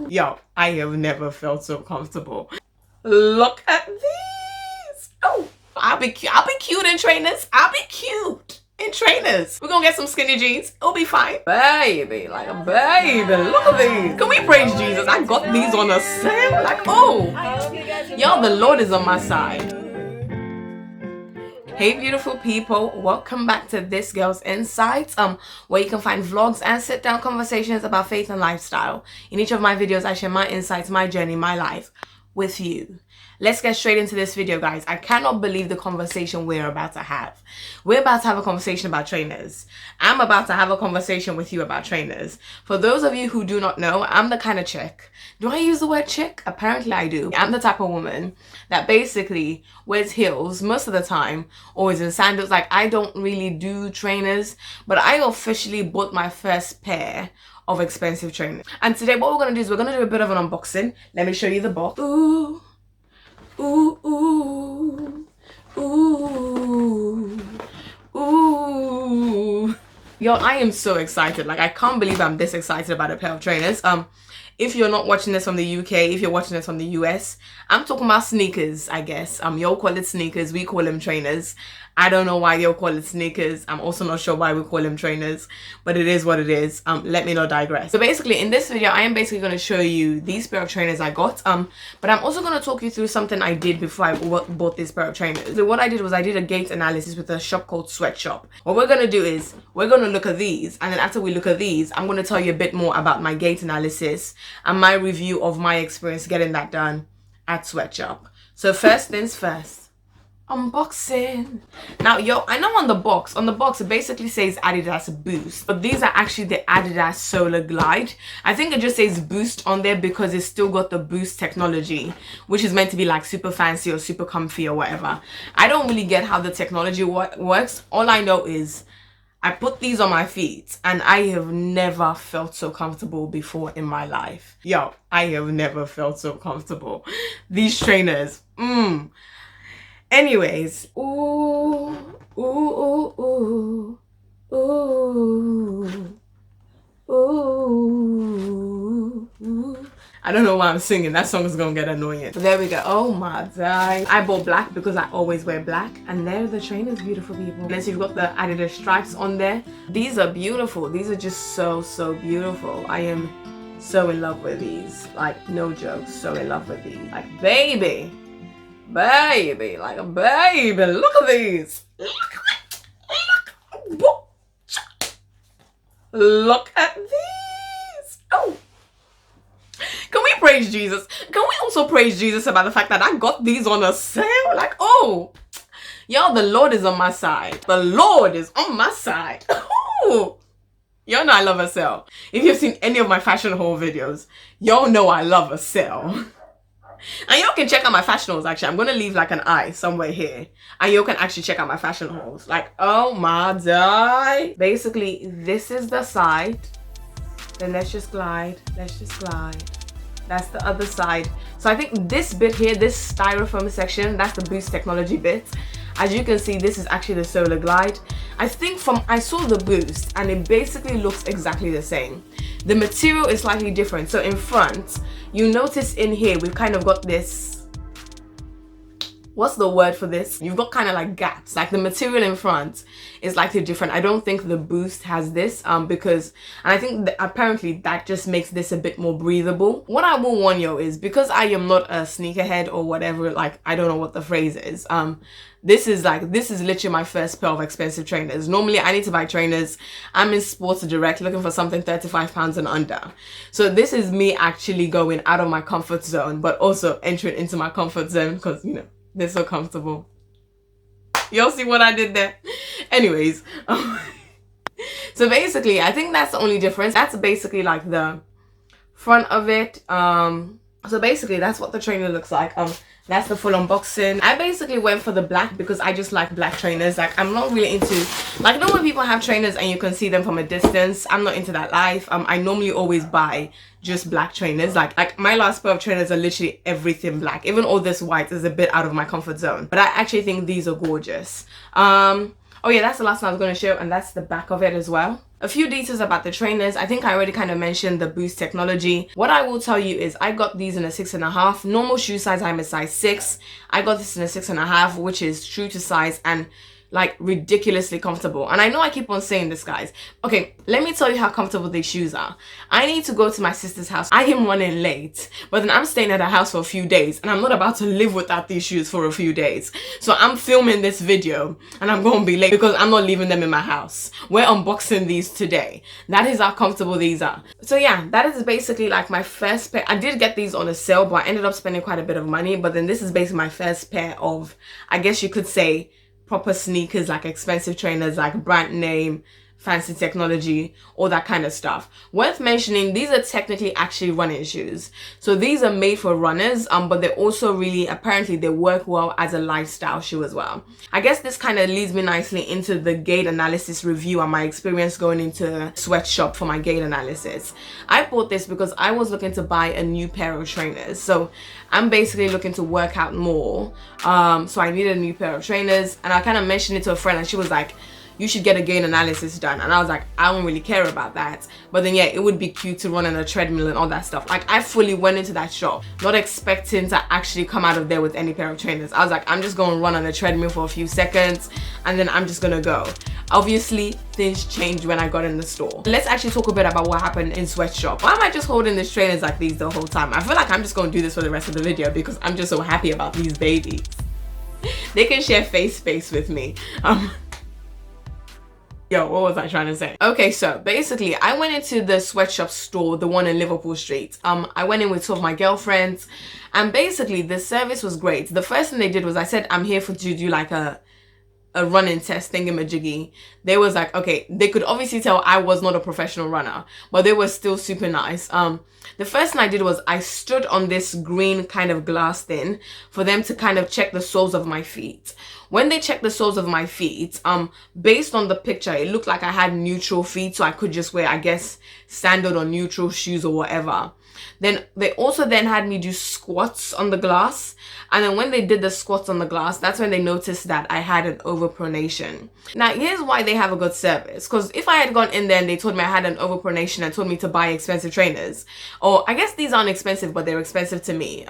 Yo, I have never felt so comfortable. Look at these. Oh, I'll be cute in trainers. I'll be cute in trainers. We're gonna get some skinny jeans. It'll be fine. Baby, like a baby. Look at these. Can we praise Jesus? I got these on a sale. Like, oh, y'all, the Lord is on my side. Hey beautiful people, welcome back to This Girl's Insights, where you can find vlogs and sit down conversations about faith and lifestyle. In each of my videos I share my insights, my journey, my life with you. Let's get straight into this video, guys. I cannot believe the conversation we're about to have. We're about to have a conversation about trainers. I'm about to have a conversation with you about trainers. For those of you who do not know, I'm the kind of chick. Do I use the word chick? Apparently I do. I'm the type of woman that basically wears heels most of the time, or is in sandals. Like, I don't really do trainers, but I officially bought my first pair of expensive trainers. And today what we're going to do is we're going to do a bit of an unboxing. Let me show you the box. Ooh. Ooh, ooh, ooh, ooh. Yo, I am so excited. Like, I can't believe I'm this excited about a pair of trainers. If you're not watching this from the UK, if you're watching this from the US, I'm talking about sneakers, I guess. Y'all call it sneakers, we call them trainers. I don't know why y'all call it sneakers. I'm also not sure why we call them trainers, but it is what it is. Let me not digress. So basically in this video, I am basically going to show you these pair of trainers I got. But I'm also going to talk you through something I did before I bought this pair of trainers. So what I did was I did a gait analysis with a shop called Sweatshop. What we're going to do is we're going to look at these, and then after we look at these, I'm going to tell you a bit more about my gait analysis and my review of my experience getting that done at Sweatshop. So first things first. Unboxing. Now, yo, I know on the box it basically says Adidas Boost, but these are actually the Adidas Solar Glide. I think it just says Boost on there because it's still got the Boost technology, which is meant to be like super fancy or super comfy or whatever. I don't really get how the technology works. All I know is I put these on my feet and I have never felt so comfortable before in my life. Yo, I have never felt so comfortable. These trainers, Anyways, ooh, ooh, ooh, ooh, ooh, ooh. I don't know why I'm singing. That song is gonna get annoying. But there we go. Oh my god. I bought black because I always wear black. And there are the trainers, beautiful people. And then you've got the Adidas stripes on there. These are beautiful. These are just so beautiful. I am so in love with these. Like, no joke. So in love with these. Like, baby, like a baby. Look at these. Look at these. Oh, can we praise Jesus? Can we also praise Jesus about the fact that I got these on a sale? Like, oh, y'all, the Lord is on my side. The Lord is on my side. Oh, y'all know I love a sale. If you've seen any of my fashion haul videos, y'all know I love a sale. And y'all can check out my fashion hauls. Actually, I'm going to leave like an eye somewhere here, and y'all can actually check out my fashion hauls. Like, oh my god. Basically, this is the side. Then let's just glide. That's the other side. So I think this bit here, this styrofoam section, that's the Boost technology bit. As you can see, this is actually the Solar Glide. I think I saw the Boost and it basically looks exactly the same. The material is slightly different. So in front, you notice in here, we've kind of got this, what's the word for this? You've got kind of like gaps. Like, the material in front is slightly different. I don't think the Boost has this because, and I think that apparently that just makes this a bit more breathable. What I will warn you is, because I am not a sneakerhead or whatever, like, I don't know what the phrase is. This is literally my first pair of expensive trainers. Normally I need to buy trainers. I'm in Sports Direct looking for something £35 and under. So this is me actually going out of my comfort zone, but also entering into my comfort zone because, you know, they're so comfortable. Y'all see what I did there? Anyways, so basically I think that's the only difference. That's basically like the front of it. So basically that's what the trainer looks like. That's the full unboxing. I basically went for the black because I just like black trainers. Like, I'm not really into, like, you know when people have trainers and you can see them from a distance? I'm not into that life. I normally always buy just black trainers. Like my last pair of trainers are literally everything black. Even all this white is a bit out of my comfort zone. But I actually think these are gorgeous. Oh yeah, that's the last one I was going to show, and that's the back of it as well. A few details about the trainers. I think I already kind of mentioned the Boost technology. What I will tell you is I got these in a 6.5. Normal shoe size, I'm a size 6. I got this in a 6.5, which is true to size and like ridiculously comfortable. And I know I keep on saying this, guys. Okay, let me tell you how comfortable these shoes are. I need to go to my sister's house. I am running late, but then I'm staying at her house for a few days, and I'm not about to live without these shoes for a few days. So I'm filming this video and I'm going to be late because I'm not leaving them in my house. We're unboxing these today. That is how comfortable these are. So yeah, that is basically like my first pair. I did get these on a sale, but I ended up spending quite a bit of money. But then this is basically my first pair of, I guess you could say, proper sneakers, like expensive trainers, like brand name, fancy technology, all that kind of stuff. Worth mentioning, these are technically actually running shoes. So these are made for runners, but they're also really, apparently they work well as a lifestyle shoe as well. I guess this kind of leads me nicely into the gait analysis review and my experience going into Sweatshop for my gait analysis. I bought this because I was looking to buy a new pair of trainers. So I'm basically looking to work out more. So I needed a new pair of trainers, and I kind of mentioned it to a friend, and she was like, you should get a gait analysis done. And I was like, I don't really care about that. But then yeah, it would be cute to run on a treadmill and all that stuff. Like, I fully went into that shop not expecting to actually come out of there with any pair of trainers. I was like, I'm just going to run on a treadmill for a few seconds and then I'm just going to go. Obviously, things changed when I got in the store. Let's actually talk a bit about what happened in Sweatshop. Why am I just holding these trainers like these the whole time? I feel like I'm just going to do this for the rest of the video because I'm just so happy about these babies. They can share face space with me. Yo, what was I trying to say? Okay, so basically I went into the Sweatshop store, the one in Liverpool Street. I went in with two of my girlfriends, and basically the service was great. The first thing they did was I said, I'm here to do like a running test thingamajiggy. They was like, okay, they could obviously tell I was not a professional runner, but they were still super nice. The first thing I did was I stood on this green kind of glass thing for them to kind of check the soles of my feet. When they checked the soles of my feet, based on the picture, it looked like I had neutral feet, so I could just wear, I guess, standard or neutral shoes or whatever. Then they also then had me do squats on the glass, and then when they did the squats on the glass, that's when they noticed that I had an overpronation. Now here's why they have a good service, because if I had gone in there and they told me I had an overpronation and told me to buy expensive trainers, or I guess these aren't expensive but they're expensive to me,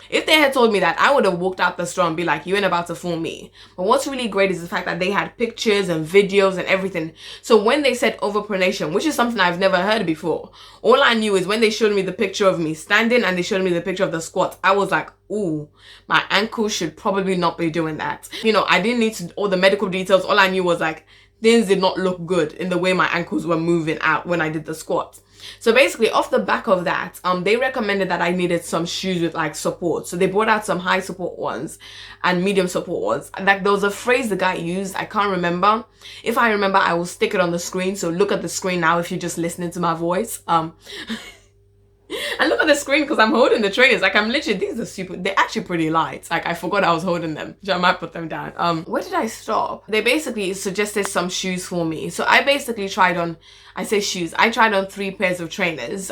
if they had told me that, I would have walked out the store and be like, you ain't about to fool me. But what's really great is the fact that they had pictures and videos and everything. So when they said overpronation, which is something I've never heard before, all I knew is when they showed me the picture of me standing and they showed me the picture of the squat, I was like, ooh, my ankle should probably not be doing that. You know, I didn't need all the medical details. All I knew was like, things did not look good in the way my ankles were moving out when I did the squat. So basically off the back of that, they recommended that I needed some shoes with like support. So they brought out some high support ones and medium support ones. Like, there was a phrase the guy used, I can't remember. If I remember, I will stick it on the screen. So look at the screen now if you're just listening to my voice. And look at the screen because I'm holding the trainers. Like, I'm literally, these are they're actually pretty light. Like, I forgot I was holding them. So I might put them down. Where did I stop? They basically suggested some shoes for me. So I basically tried on, I tried on 3 pairs of trainers.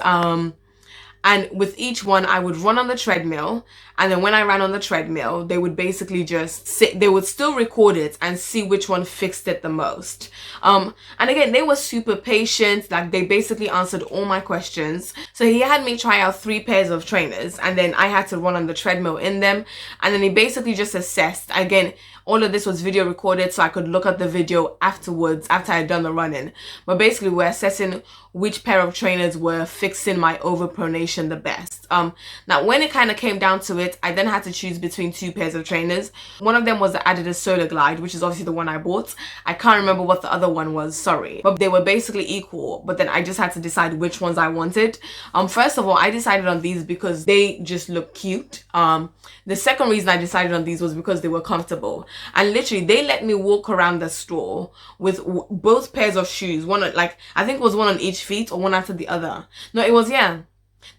And with each one, I would run on the treadmill. And then when I ran on the treadmill, they would basically just sit, they would still record it and see which one fixed it the most. And again, they were super patient. Like, they basically answered all my questions. So he had me try out 3 pairs of trainers, and then I had to run on the treadmill in them. And then he basically just assessed. Again, all of this was video recorded, so I could look at the video afterwards, after I had done the running. But basically, we're assessing which pair of trainers were fixing my overpronation the best. Now, when it kind of came down to it, I then had to choose between 2 pairs of trainers. One of them was the Adidas Solar Glide, which is obviously the one I bought. I can't remember what the other one was, sorry. But they were basically equal, but then I just had to decide which ones I wanted. First of all, I decided on these because they just look cute. The second reason I decided on these was because they were comfortable. And literally, they let me walk around the store with both pairs of shoes. One, like, I think it was one on each feet or one after the other. No, it was, yeah.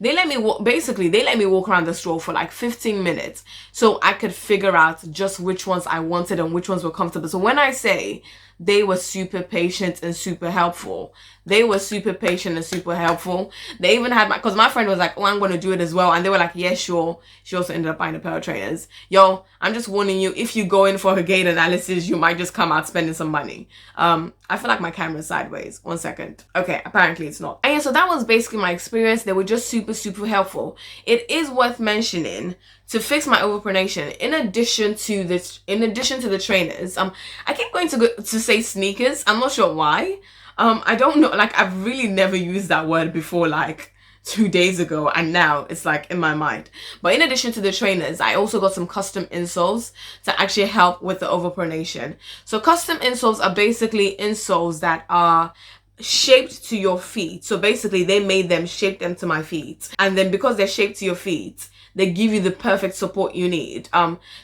They let me walk, basically, they let me walk around the store for like 15 minutes so I could figure out just which ones I wanted and which ones were comfortable. So when I say they were super patient and super helpful. They were super patient and super helpful. They even had because my friend was like, oh, I'm going to do it as well. And they were like, yeah, sure. She also ended up buying a pair of trainers. Yo, I'm just warning you, if you go in for a gait analysis, you might just come out spending some money. I feel like my camera's sideways. 1 second. Okay, apparently it's not. And yeah, so that was basically my experience. They were just super, super helpful. It is worth mentioning, to fix my overpronation, in addition to the trainers, I keep going to say sneakers. I'm not sure why. I don't know, like I've really never used that word before, like 2 days ago, and now it's like in my mind. But in addition to the trainers, I also got some custom insoles to actually help with the overpronation. So custom insoles are basically insoles that are shaped to your feet. So basically they made them, shaped them to my feet, and then because they're shaped to your feet, they give you the perfect support you need.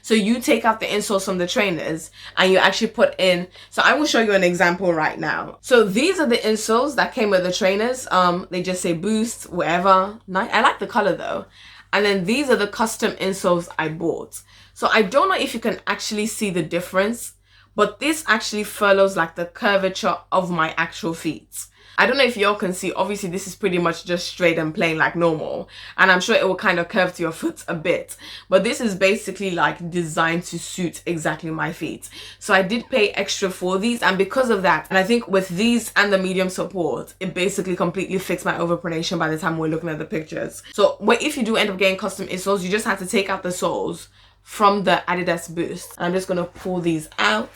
So you take out the insoles from the trainers and you actually put in, so I will show you an example right now. So these are the insoles that came with the trainers. They just say Boost, whatever. I like the color though. And then these are the custom insoles I bought. So I don't know if you can actually see the difference, but this actually follows like the curvature of my actual feet. I don't know if y'all can see, obviously this is pretty much just straight and plain like normal, and I'm sure it will kind of curve to your foot a bit, but this is basically like designed to suit exactly my feet. So I did pay extra for these, and because of that, and I think with these and the medium support, it basically completely fixed my overpronation by the time we're looking at the pictures. So if you do end up getting custom insoles, you just have to take out the soles from the Adidas Boost. And I'm just going to pull these out,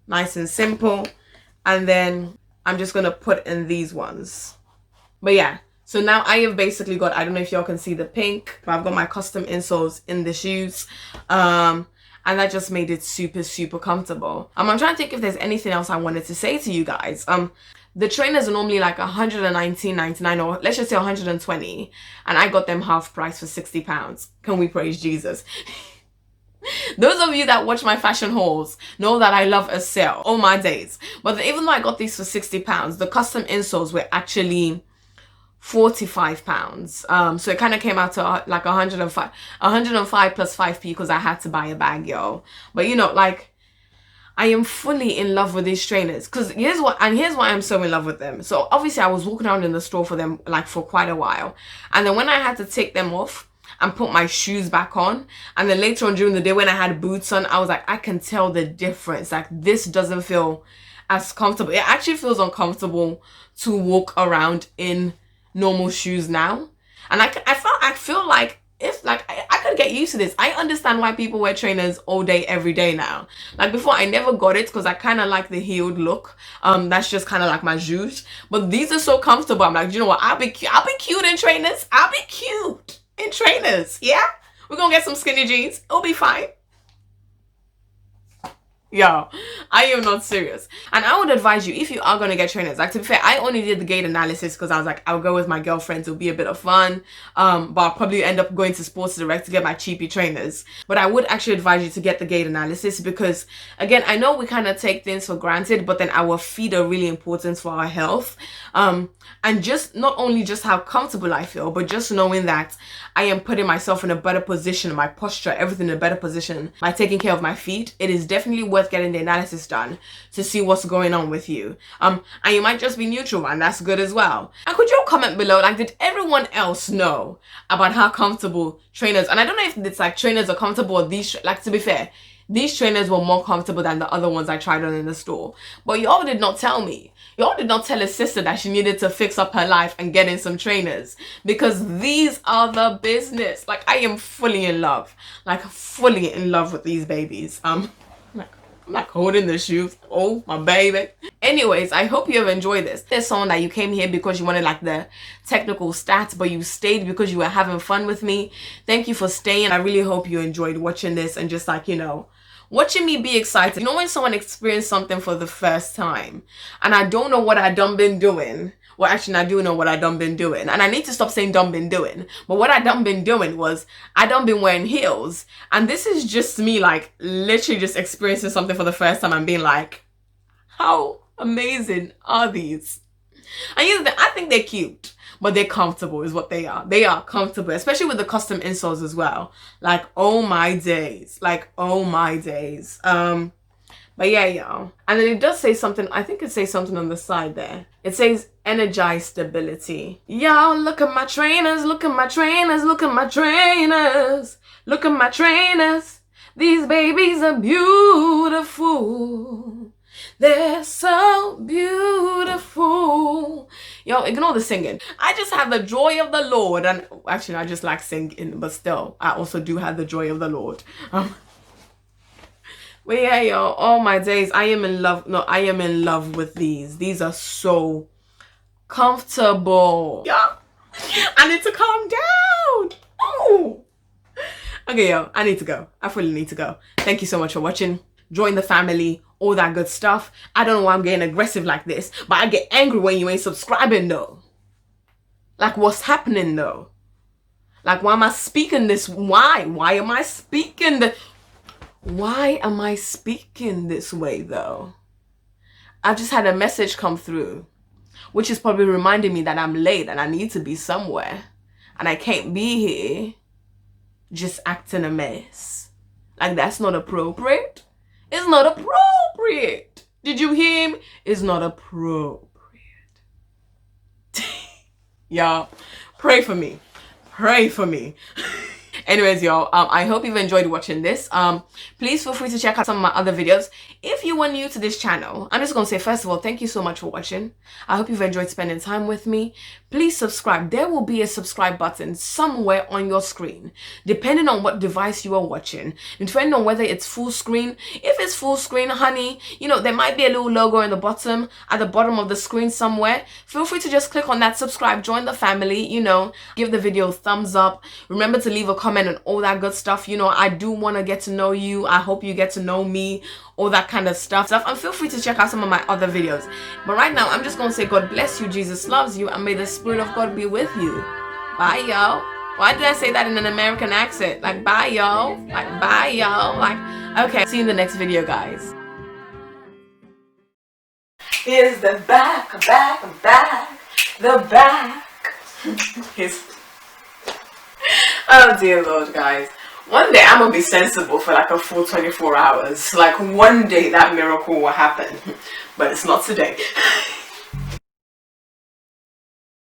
nice and simple, and then I'm just going to put in these ones. But yeah, so now I have basically got, I don't know if y'all can see the pink, but I've got my custom insoles in the shoes. And that just made it super, super comfortable. I'm trying to think if there's anything else I wanted to say to you guys. The trainers are normally like $119.99, or let's just say 120, and I got them half price for £60. Can we praise Jesus? Those of you that watch my fashion hauls know that I love a sale all my days. But even though I got these for £60, the custom insoles were actually £45. So it kind of came out to like 105 plus 5p because I had to buy a bag, yo. But you know, like, I am fully in love with these trainers, because here's why I'm so in love with them. So obviously I was walking around in the store for them like for quite a while, and then when I had to take them off and put my shoes back on, and then later on during the day when I had boots on, I was like, I can tell the difference. Like, this doesn't feel as comfortable. It actually feels uncomfortable to walk around in normal shoes now, and I feel like if like I could get used to this. I understand why people wear trainers all day every day now. Like before, I never got it because I kind of like the heeled look. That's just kind of like my shoes, but these are so comfortable. I'm like, you know what, I'll be cute in trainers. I'll be cute in trainers. Yeah, we're gonna get some skinny jeans, it'll be fine. Yo, I am not serious. And I would advise you, if you are going to get trainers, like, to be fair, I only did the gait analysis because I was like, I'll go with my girlfriends, it'll be a bit of fun, but I'll probably end up going to Sports Direct to get my cheapy trainers. But I would actually advise you to get the gait analysis because, again, I know we kind of take things for granted, but then our feet are really important for our health. And just not only just how comfortable I feel, but just knowing that I am putting myself in a better position, my posture, everything in a better position by taking care of my feet. It is definitely worth getting the analysis done to see what's going on with you. And you might just be neutral, and that's good as well. And could you all comment below, like, did everyone else know about how comfortable trainers, and I don't know if it's like trainers are comfortable or these, like, to be fair, these trainers were more comfortable than the other ones I tried on in the store. But y'all did not tell me. Y'all did not tell a sister that she needed to fix up her life and get in some trainers, because these are the business. Like, I am fully in love. Like, fully in love with these babies. I'm like holding the shoes. Oh, my baby. Anyways, I hope you have enjoyed this. There's someone that you came here because you wanted like the technical stats, but you stayed because you were having fun with me. Thank you for staying. I really hope you enjoyed watching this and just like, you know, watching me be excited. You know when someone experienced something for the first time and I don't know what I done been doing. Well, actually, I do know what I done been doing. And I need to stop saying done been doing. But what I done been doing was I done been wearing heels. And this is just me, like, literally just experiencing something for the first time and being like, how amazing are these? And you know, I think they're cute, but they're comfortable is what they are. They are comfortable, especially with the custom insoles as well. Like, oh my days. Like, oh my days. But yeah, y'all. And then it does say something. I think it says something on the side there. It says energize stability. Y'all, look at my trainers, look at my trainers, look at my trainers, look at my trainers. These babies are beautiful. They're so beautiful. Yo, ignore the singing. I just have the joy of the Lord. And actually, I just like singing, but still, I also do have the joy of the Lord. But yeah, yo, all my days, I am in love. No, I am in love with these. These are so comfortable. Yeah, I need to calm down. Oh. Okay, yo, I need to go. I really need to go. Thank you so much for watching. Join the family, all that good stuff. I don't know why I'm getting aggressive like this, but I get angry when you ain't subscribing though. Like, what's happening though? Like, why am I speaking this? Why am I speaking why am I speaking this way though? I just had a message come through, which is probably reminding me that I'm late and I need to be somewhere. And I can't be here just acting a mess. Like, that's not appropriate. It's not appropriate. Did you hear me? It's not appropriate. Y'all, pray for me. Pray for me. Anyways, y'all, I hope you've enjoyed watching this. Please feel free to check out some of my other videos. If you are new to this channel, I'm just gonna say, first of all, thank you so much for watching. I hope you've enjoyed spending time with me. Please subscribe. There will be a subscribe button somewhere on your screen, depending on what device you are watching, depending on whether it's full screen. If it's full screen, honey, you know, there might be a little logo at the bottom of the screen somewhere. Feel free to just click on that, subscribe, join the family, you know, give the video a thumbs up. Remember to leave a comment and all that good stuff. You know, I do want to get to know you. I hope you get to know me, all that kind of stuff. And feel free to check out some of my other videos. But right now, I'm just going to say God bless you, Jesus loves you, and may the Spirit of God be with you. Bye, y'all. Why did I say that in an American accent? Like, bye, y'all. Like, bye, y'all. Like, okay. See you in the next video, guys. Here's the back. The back. Oh dear Lord, guys. One day I'm gonna be sensible for like a full 24 hours. Like, one day that miracle will happen. But it's not today.